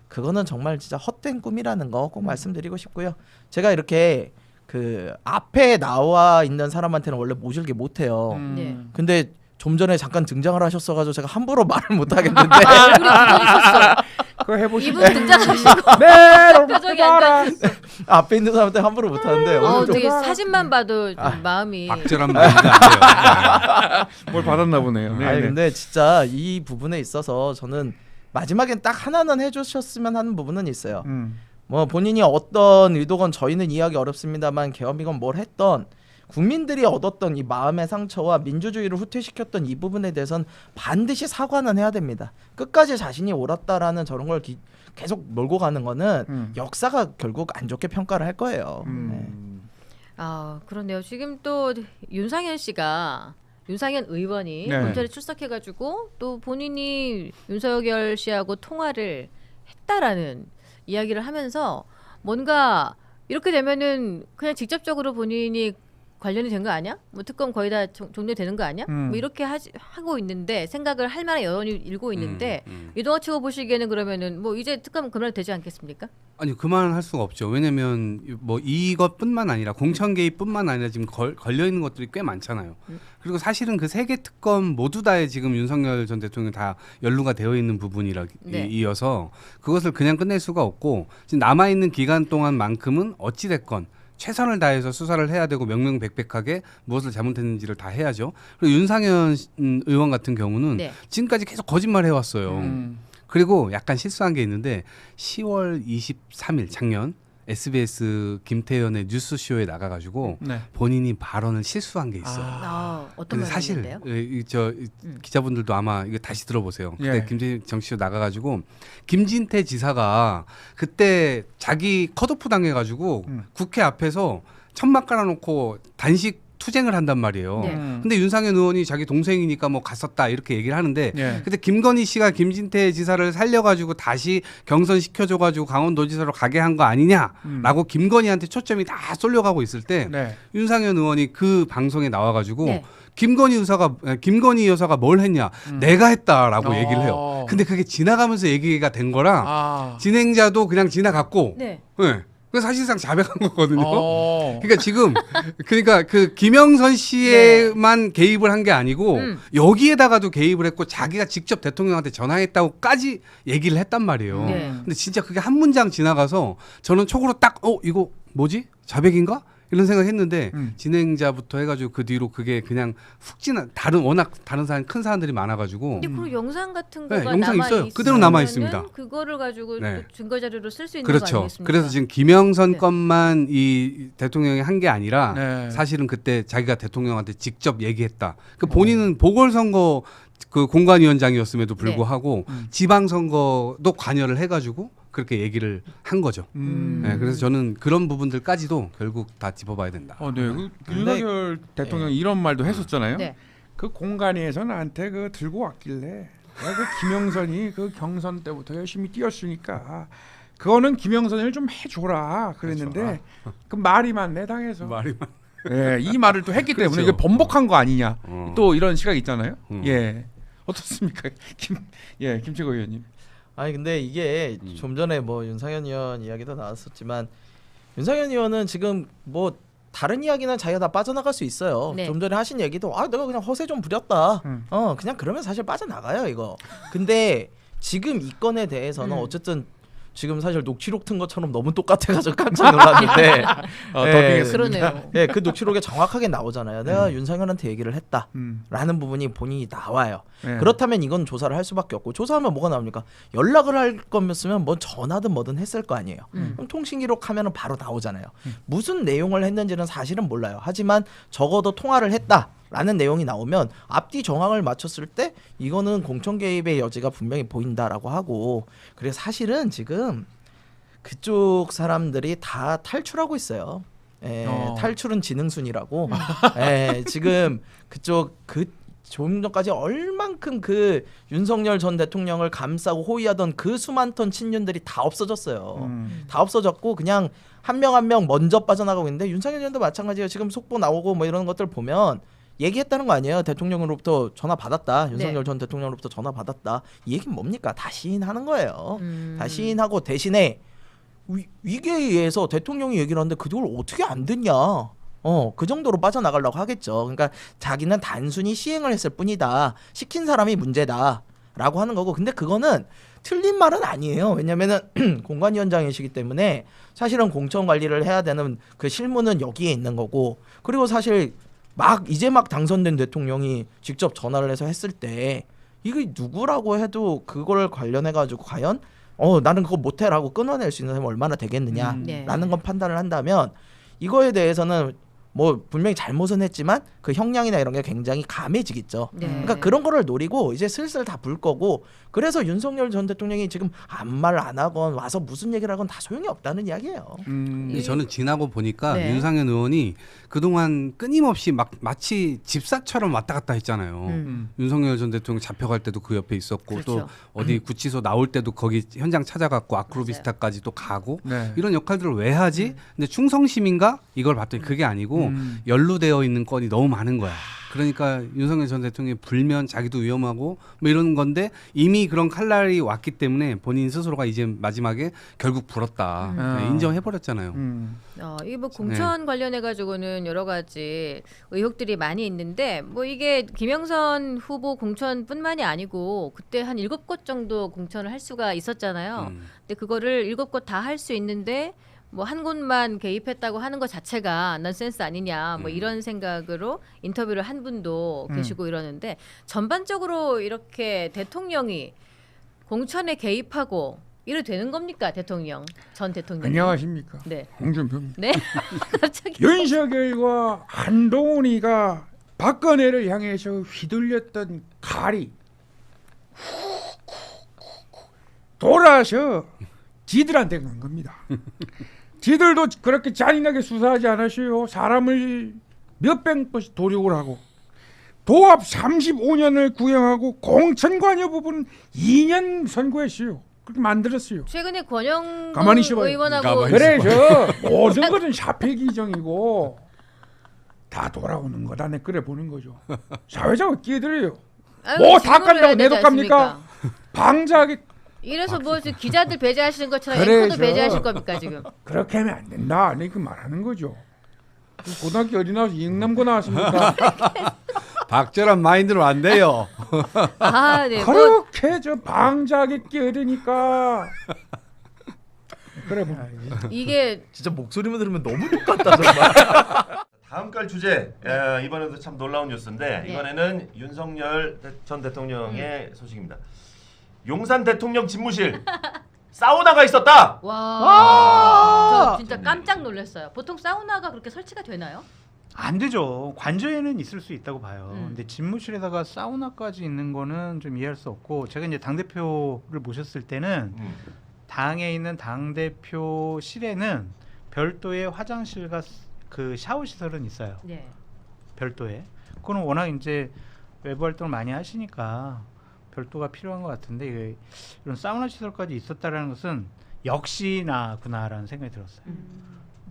그거는 정말 진짜 헛된 꿈이라는 거 꼭 말씀드리고 싶고요. 제가 이렇게 그 앞에 나와 있는 사람한테는 원래 모질게 못해요. 네. 근데 좀 전에 잠깐 등장을 하셨어가지고 제가 함부로 말을 못 하겠는데. 아, 우리 그거 있었어. 그거 해보시면 이분 등장하시고 네, 표정이 안 좋았어. 앞에 있는 사람한테 함부로 못 하는데 오늘 좀 되게 사진만 봐도 좀 마음이 박절한 마인드 안 뭘 받았나 보네요. 네, 아니 네. 근데 진짜 이 부분에 있어서 저는 마지막엔 딱 하나는 해주셨으면 하는 부분은 있어요. 뭐 본인이 어떤 의도건 저희는 이해하기 어렵습니다만 계엄이건 뭘 했던 국민들이 얻었던 이 마음의 상처와 민주주의를 후퇴시켰던 이 부분에 대해서는 반드시 사과는 해야 됩니다. 끝까지 자신이 옳았다라는 저런 걸 계속 몰고 가는 거는 역사가 결국 안 좋게 평가를 할 거예요. 네. 아 그렇네요. 지금 또 윤상현 의원이 네. 검찰에 출석해가지고 또 본인이 윤석열 씨하고 통화를 했다라는 이야기를 하면서 뭔가 이렇게 되면은 그냥 직접적으로 본인이 관련이 된 거 아니야? 뭐 특검 거의 다 종료되는 거 아니야? 뭐 이렇게 하고 있는데 생각을 할 만한 여론이 일고 있는데 이동학 치고 보시기에는 그러면은 뭐 이제 특검 그만되지 않겠습니까? 아니 그만할 수가 없죠. 왜냐면 뭐 이것뿐만 아니라 공천 개입뿐만 아니라 지금 걸려 있는 것들이 꽤 많잖아요. 그리고 사실은 그 세 개 특검 모두 다에 지금 윤석열 전 대통령이 다 연루가 되어 있는 부분이라 네. 이어서 그것을 그냥 끝낼 수가 없고 지금 남아 있는 기간 동안만큼은 어찌 됐건 최선을 다해서 수사를 해야 되고 명명백백하게 무엇을 잘못했는지를 다 해야죠. 그리고 윤상현 의원 같은 경우는 네. 지금까지 계속 거짓말을 해왔어요. 그리고 약간 실수한 게 있는데 10월 23일 작년 SBS 김태현의 뉴스쇼에 나가가지고 네. 본인이 발언을 실수한 게 있어요. 어떤 근데 사실 말인데요? 저 기자분들도 아마 이거 다시 들어보세요. 그때 예. 김진태 정치쇼 나가가지고 김진태 지사가 그때 자기 컷오프 당해가지고 국회 앞에서 천막 깔아놓고 단식 투쟁을 한단 말이에요. 네. 근데 윤상현 의원이 자기 동생이니까 뭐 갔었다 이렇게 얘기를 하는데 예. 그때 김건희 씨가 김진태 지사를 살려가지고 다시 경선 시켜줘가지고 강원도지사로 가게 한 거 아니냐라고 김건희한테 초점이 다 쏠려가고 있을 때 네. 윤상현 의원이 그 방송에 나와가지고 네. 김건희 여사가 뭘 했냐 내가 했다라고 얘기를 해요. 어. 근데 그게 지나가면서 얘기가 된 거라 아. 진행자도 그냥 지나갔고 네. 네. 그래서 사실상 자백한 거거든요. 어. 그러니까 지금 그 김영선 씨에만 개입을 한 게 아니고 여기에다가도 개입을 했고 자기가 직접 대통령한테 전화했다고까지 얘기를 했단 말이에요. 네. 근데 진짜 그게 한 문장 지나가서 저는 촉으로 딱 이거 뭐지? 자백인가? 이런 생각했는데 진행자부터 해가지고 그 뒤로 그게 그냥 훅 지나 워낙 다른 사람 큰 사람들이 많아가지고 근데 그 영상 같은 네, 거가 영상 남아 있어요. 그대로 남아 있습니다. 그거를 가지고 네. 또 증거 자료로 쓸 수 있는 거 그렇죠. 아니겠습니까? 그래서 지금 김영선 네. 건만 이 대통령이 한 게 아니라 네. 사실은 그때 자기가 대통령한테 직접 얘기했다. 그 본인은 보궐선거 그 공관위원장이었음에도 불구하고 지방선거도 관여를 해가지고 그렇게 얘기를 한 거죠. 네, 그래서 저는 그런 부분들까지도 결국 다 짚어봐야 된다. 네. 윤석열 대통령이 이런 말도 했었잖아요. 네. 그 공간에서 나한테 그 들고 왔길래 내가 그 김영선이 그 경선 때부터 열심히 뛰었으니까 그거는 김영선을 좀 해줘라 그랬는데 그 말이 많네 당해서. 말이만. 예, 이 말을 또 했기 때문에 그렇죠. 이게 번복한 거 아니냐. 또 이런 시각이 있잖아요. 음. 예, 어떻습니까, 김채거 의원님? 아니 근데 이게 좀 전에 뭐 윤상현 의원 이야기도 나왔었지만 윤상현 의원은 지금 뭐 다른 이야기는 자기가 다 빠져나갈 수 있어요. 네. 좀 전에 하신 얘기도 내가 그냥 허세 좀 부렸다. 그냥 그러면 사실 빠져나가요 이거. 근데 지금 이 건에 대해서는 어쨌든 지금 사실 녹취록 튼 것처럼 너무 똑같아가지고 깜짝 놀랐는데 그러네요. 네, 그 녹취록에 정확하게 나오잖아요. 내가 윤석열한테 얘기를 했다라는 부분이 본인이 나와요. 그렇다면 이건 조사를 할 수밖에 없고 조사하면 뭐가 나옵니까? 연락을 할 거였으면 뭐 전화든 뭐든 했을 거 아니에요. 그럼 통신 기록하면 바로 나오잖아요. 무슨 내용을 했는지는 사실은 몰라요. 하지만 적어도 통화를 했다라는 내용이 나오면 앞뒤 정황을 맞췄을 때 이거는 공천 개입의 여지가 분명히 보인다라고 하고 그래서 사실은 지금 그쪽 사람들이 다 탈출하고 있어요. 탈출은 지능순이라고. 지금 그쪽 좀 전까지 얼만큼 그 윤석열 전 대통령을 감싸고 호위하던 그 수만 톤 친윤들이 다 없어졌어요. 다 없어졌고 그냥 한 명 한 명 먼저 빠져나가고 있는데 윤석열 전도 마찬가지예요. 지금 속보 나오고 뭐 이런 것들 보면 얘기했다는 거 아니에요. 대통령으로부터 전화 받았다. 윤석열 전 대통령으로부터 전화 받았다. 이 얘기는 뭡니까? 다 시인하는 거예요. 다 시인하고 대신에 위기에 의해서 대통령이 얘기를 하는데 그걸 어떻게 안 듣냐. 그 정도로 빠져나가려고 하겠죠. 그러니까 자기는 단순히 시행을 했을 뿐이다. 시킨 사람이 문제다라고 하는 거고. 근데 그거는 틀린 말은 아니에요. 왜냐면은 공관위원장이시기 때문에 사실은 공천 관리를 해야 되는 그 실무는 여기에 있는 거고. 그리고 사실 이제 막 당선된 대통령이 직접 전화를 해서 했을 때 이게 누구라고 해도 그걸 관련해 가지고 과연 나는 그거 못해라고 끊어낼 수 있는 사람이 얼마나 되겠느냐라는 건 판단을 한다면 이거에 대해서는 뭐 분명히 잘못은 했지만 그 형량이나 이런 게 굉장히 감해지겠죠. 그러니까 그런 거를 노리고 이제 슬슬 다 불 거고 그래서 윤석열 전 대통령이 지금 아무 말 안 하건 와서 무슨 얘기를 하건 다 소용이 없다는 이야기예요. 저는 지나고 보니까 네. 윤상현 의원이 그동안 끊임없이 마치 집사처럼 왔다 갔다 했잖아요. 윤석열 전 대통령 잡혀갈 때도 그 옆에 있었고 그렇죠. 또 어디 구치소 나올 때도 거기 현장 찾아갔고 아크로비스타까지 또 가고 이런 역할들을 왜 하지? 근데 충성심인가? 이걸 봤더니 그게 아니고 연루되어 있는 건이 너무 많은 거야. 그러니까 윤석열 전 대통령이 불면 자기도 위험하고 뭐 이런 건데 이미 그런 칼날이 왔기 때문에 본인 스스로가 이제 마지막에 결국 불었다. 인정해버렸잖아요. 이게 뭐 공천 관련해 가지고는 여러 가지 의혹들이 많이 있는데 뭐 이게 김영선 후보 공천뿐만이 아니고 그때 한 7곳 정도 공천을 할 수가 있었잖아요. 근데 그거를 7곳 다 할 수 있는데 뭐 한 곳만 개입했다고 하는 것 자체가 넌센스 아니냐 뭐 이런 생각으로 인터뷰를 한 분도 계시고 이러는데 전반적으로 이렇게 대통령이 공천에 개입하고 이래 되는 겁니까? 전 대통령. 안녕하십니까? 네. 홍준표입니다. 네. 갑자기 윤석열과 한동훈이가 박근혜를 향해서 휘둘렸던 칼이 돌아서 지들한테 간 겁니다. 지들도 그렇게 잔인하게 수사하지 않았어요. 사람을 몇백 번씩 도륙을 하고 도합 35년을 구형하고 공천관여 부분 2년 선고했어요. 그렇게 만들었어요. 최근에 권영동 가만히 있어봐요. 의원하고 그래서 모든 것은 사폐 기정이고 다 돌아오는 거다. 내 그래 보는 거죠. 사회자가 끼어들어요. 뭐 다 간다고 내도 갑니까? 방자하게 이래서 뭐 기자들 배제하시는 것처럼 그래서 앵커도 배제하실 겁니까 지금? 그렇게 하면 안 된다. 내 그 말하는 거죠. 고등학교 어디 나와서 이응남고 나왔습니까? 박절한 마인드로 안 돼요. 네. 그렇게 저 방자하게 끼어드니까 그래 뭐 이게 진짜 목소리만 들으면 너무 똑같다 정말. 다음 갈 주제 이번에도 참 놀라운 뉴스인데 이번에는 윤석열 전 대통령의 소식입니다. 용산 대통령 집무실 사우나가 있었다. 저 진짜 깜짝 놀랐어요. 보통 사우나가 그렇게 설치가 되나요? 안 되죠. 관저에는 있을 수 있다고 봐요. 근데 집무실에다가 사우나까지 있는 거는 좀 이해할 수 없고 제가 이제 당 대표를 모셨을 때는 당에 있는 당 대표실에는 별도의 화장실과 그 샤워 시설은 있어요. 네. 별도에. 그거는 워낙 이제 외부 활동을 많이 하시니까 별도가 필요한 것 같은데 이런 사우나 시설까지 있었다라는 것은 역시나구나라는 생각이 들었어요.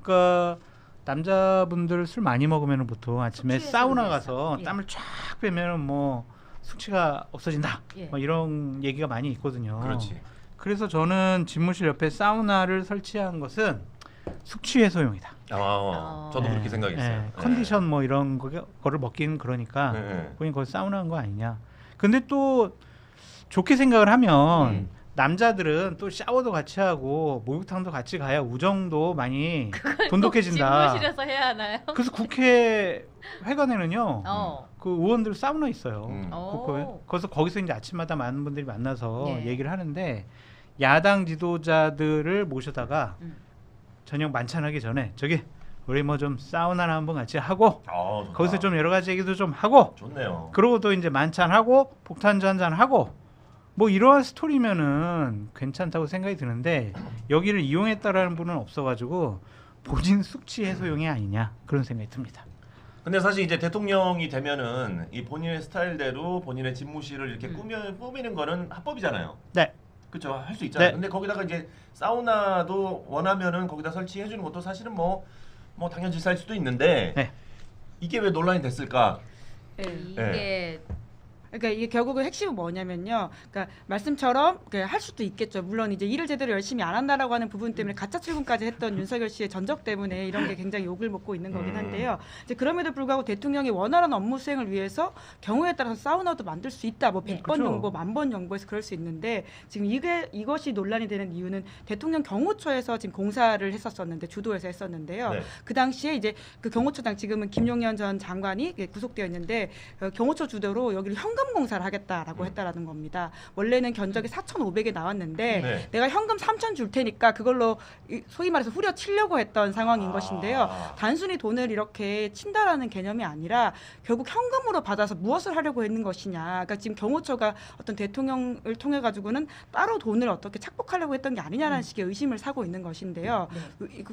그러니까 남자분들 술 많이 먹으면 보통 아침에 사우나 가서 땀을 쫙 빼면 뭐 숙취가 없어진다. 뭐 이런 얘기가 많이 있거든요. 그렇지. 그래서 저는 집무실 옆에 사우나를 설치한 것은 숙취 해소용이다. 저도 그렇게 생각했어요. 컨디션 뭐 이런 거를 먹긴 그러니까 본인 거기 사우나한 거 아니냐. 근데 또 좋게 생각을 하면 남자들은 또 샤워도 같이 하고 목욕탕도 같이 가야 우정도 많이 돈독해진다. 집무실에서 해야 하나요? 그래서 국회 회관에는요. 그 의원들 사우나 있어요. 그래서 거기서 이제 아침마다 많은 분들이 만나서 얘기를 하는데 야당 지도자들을 모셔다가 저녁 만찬하기 전에 저기 우리 뭐 좀 사우나나 한번 같이 하고 거기서 좀 여러 가지 얘기도 좀 하고 좋네요. 그러고 또 이제 만찬하고 폭탄주 한잔 하고 뭐 이러한 스토리면은 괜찮다고 생각이 드는데 여기를 이용했다라는 분은 없어가지고 본인 숙취 해소용이 아니냐 그런 생각이 듭니다. 근데 사실 이제 대통령이 되면은 이 본인의 스타일대로 본인의 집무실을 이렇게 꾸미는 거는 합법이잖아요. 네. 그렇죠. 할 수 있잖아요. 네. 근데 거기다가 이제 사우나도 원하면은 거기다 설치해 주는 것도 사실은 뭐 당연지사일 수도 있는데 이게 왜 논란이 됐을까? 이게 그러니까 이게 결국은 핵심은 뭐냐면요. 그러니까 말씀처럼 할 수도 있겠죠. 물론 이제 일을 제대로 열심히 안 한다라고 하는 부분 때문에 가짜 출근까지 했던 윤석열 씨의 전적 때문에 이런 게 굉장히 욕을 먹고 있는 거긴 한데요. 이제 그럼에도 불구하고 대통령이 원활한 업무 수행을 위해서 경우에 따라서 사우나도 만들 수 있다. 뭐 100번 그렇죠. 정보, 1000번 정보에서 그럴 수 있는데 지금 이것이 논란이 되는 이유는 대통령 경호처에서 지금 공사를 했었었는데 주도해서 했었는데요. 그 당시에 이제 그 경호처장 지금은 김용현 전 장관이 구속되어 있는데 경호처 주도로 여기를 현금 공사를 하겠다라고 했다라는 겁니다. 원래는 견적이 4,500에 나왔는데 내가 현금 3,000 줄 테니까 그걸로 소위 말해서 후려치려고 했던 상황인 것인데요. 단순히 돈을 이렇게 친다라는 개념이 아니라 결국 현금으로 받아서 무엇을 하려고 했는 것이냐. 그러니까 지금 경호처가 어떤 대통령을 통해 가지고는 따로 돈을 어떻게 착복하려고 했던 게 아니냐라는 식의 의심을 사고 있는 것인데요.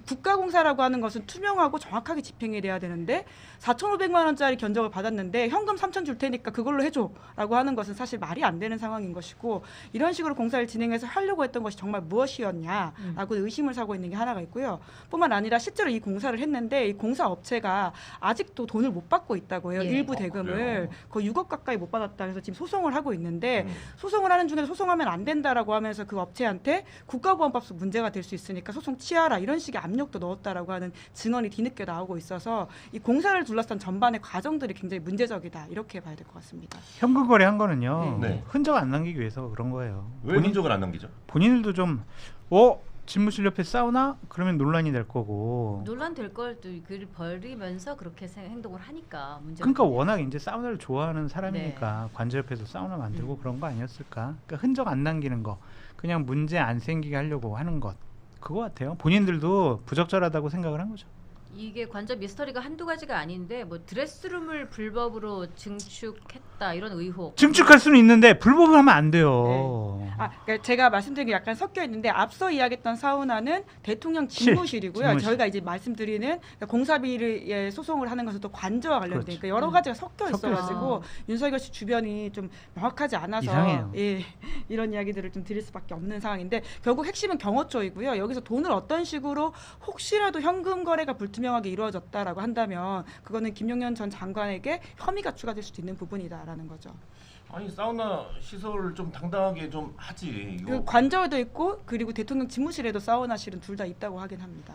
국가공사라고 하는 것은 투명하고 정확하게 집행이 돼야 되는데 4,500만 원짜리 견적을 받았는데 현금 3,000 줄 테니까 그걸로 해줘. 라고 하는 것은 사실 말이 안 되는 상황인 것이고 이런 식으로 공사를 진행해서 하려고 했던 것이 정말 무엇이었냐라고 의심을 사고 있는 게 하나가 있고요. 뿐만 아니라 실제로 이 공사를 했는데 이 공사 업체가 아직도 돈을 못 받고 있다고 해요. 일부 대금을 거의 6억 가까이 못 받았다 해서 지금 소송을 하고 있는데 소송을 하는 중에 소송하면 안 된다라고 하면서 그 업체한테 국가보안법상 문제가 될 수 있으니까 소송 취하라 이런 식의 압력도 넣었다라고 하는 증언이 뒤늦게 나오고 있어서 이 공사를 둘러싼 전반의 과정들이 굉장히 문제적이다 이렇게 봐야 될 것 같습니다. 현금 거래한 거는요. 흔적 안 남기기 위해서 그런 거예요. 왜 흔적을 안 남기죠? 본인들도 좀 집무실 옆에 사우나 그러면 논란이 될 거고. 논란 될 걸 또 그를 버리면서 그렇게 행동을 하니까 문제. 그러니까 워낙 이제 사우나를 좋아하는 사람이니까 관저 옆에서 사우나 만들고 그런 거 아니었을까? 그러니까 흔적 안 남기는 거, 그냥 문제 안 생기게 하려고 하는 것 그거 같아요. 본인들도 부적절하다고 생각을 한 거죠. 이게 관저 미스터리가 한두 가지가 아닌데 뭐 드레스룸을 불법으로 증축했다 이런 의혹. 증축할 수는 있는데 불법을 하면 안 돼요. 그러니까 제가 말씀드린 게 약간 섞여 있는데 앞서 이야기했던 사우나는 대통령 집무실이고요. 저희가 이제 말씀드리는 그러니까 공사비를 소송을 하는 것은 또 관저와 관련된 그러니까 여러 가지가 섞여 있어가지고 윤석열 씨 주변이 좀 명확하지 않아서 이상해요. 이런 이야기들을 좀 드릴 수밖에 없는 상황인데 결국 핵심은 경호처이고요. 여기서 돈을 어떤 식으로 혹시라도 현금 거래가 불투명하게 이루어졌다라고 한다면 그거는 김용현 전 장관에게 혐의가 추가될 수도 있는 부분이다라는 거죠. 아니 사우나 시설을 좀 당당하게 좀 하지. 이거. 그 관저에도 있고 그리고 대통령 집무실에도 사우나실은 둘 다 있다고 하긴 합니다.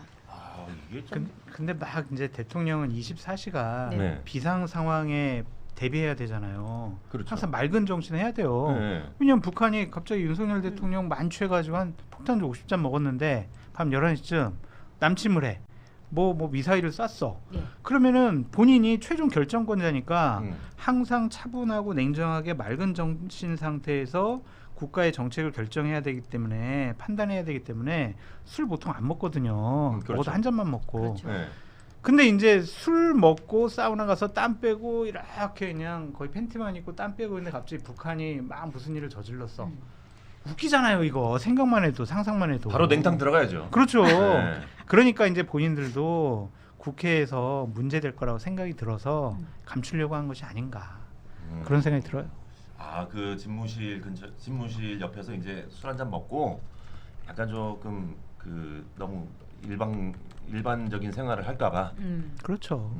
이게 좀... 근데 막 이제 대통령은 24시간 네. 비상 상황에 대비해야 되잖아요. 그렇죠. 항상 맑은 정신 해야 돼요. 왜냐면 북한이 갑자기 윤석열 대통령 만취해가지고 한 폭탄주 50잔 먹었는데 밤 11시쯤 남침을 해. 뭐 미사일을 쐈어. 그러면은 본인이 최종 결정권자니까 항상 차분하고 냉정하게 맑은 정신 상태에서 국가의 정책을 결정해야 되기 때문에 판단해야 되기 때문에 술 보통 안 먹거든요. 그렇죠. 먹어도 한 잔만 먹고. 그렇죠. 근데 이제 술 먹고 사우나 가서 땀 빼고 이렇게 그냥 거의 팬티만 입고 땀 빼고 있는데 갑자기 북한이 막 무슨 일을 저질렀어. 웃기잖아요 이거. 생각만 해도 상상만 해도. 바로 냉탕 들어가야죠. 그렇죠. 그러니까 이제 본인들도 국회에서 문제될 거라고 생각이 들어서 감추려고 한 것이 아닌가 그런 생각이 들어요. 그 집무실 집무실 옆에서 이제 술 한잔 먹고 약간 조금 너무 일반적인 생활을 할까봐. 그렇죠.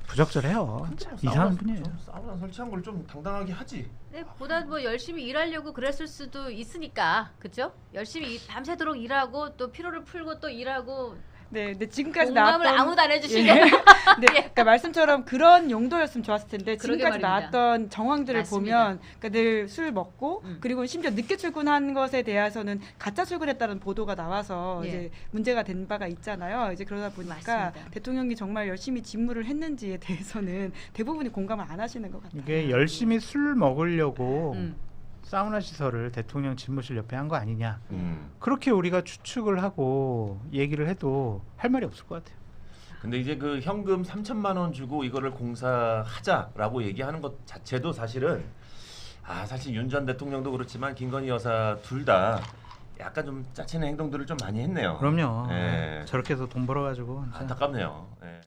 부적절해요. 이상한 분이에요. 사우나 설치한 걸 좀 당당하게 하지. 네, 보다 뭐 열심히 일하려고 그랬을 수도 있으니까, 그렇죠? 열심히 밤새도록 일하고 또 피로를 풀고 또 일하고. 네, 근데 지금까지 공감을 나왔던 아무도 안 해주시고. 네, 그러니까 말씀처럼 그런 용도였으면 좋았을 텐데 그러게 지금까지 말입니다. 나왔던 정황들을 맞습니다. 보면 그러니까 늘 술 먹고 그리고 심지어 늦게 출근한 것에 대해서는 가짜 출근했다는 보도가 나와서 예. 이제 문제가 된 바가 있잖아요. 이제 그러다 보니까 맞습니다. 대통령이 정말 열심히 직무를 했는지에 대해서는 대부분이 공감을 안 하시는 것 같아요. 이게 열심히 술 먹으려고 음. 사우나 시설을 대통령 집무실 옆에 한 거 아니냐. 그렇게 우리가 추측을 하고 얘기를 해도 할 말이 없을 것 같아요. 근데 이제 그 현금 3천만 원 주고 이거를 공사하자라고 얘기하는 것 자체도 사실은 사실 윤 전 대통령도 그렇지만 김건희 여사 둘 다 약간 좀 짜치는 행동들을 좀 많이 했네요. 그럼요. 예. 저렇게 해서 돈 벌어가지고 진짜. 안타깝네요. 예.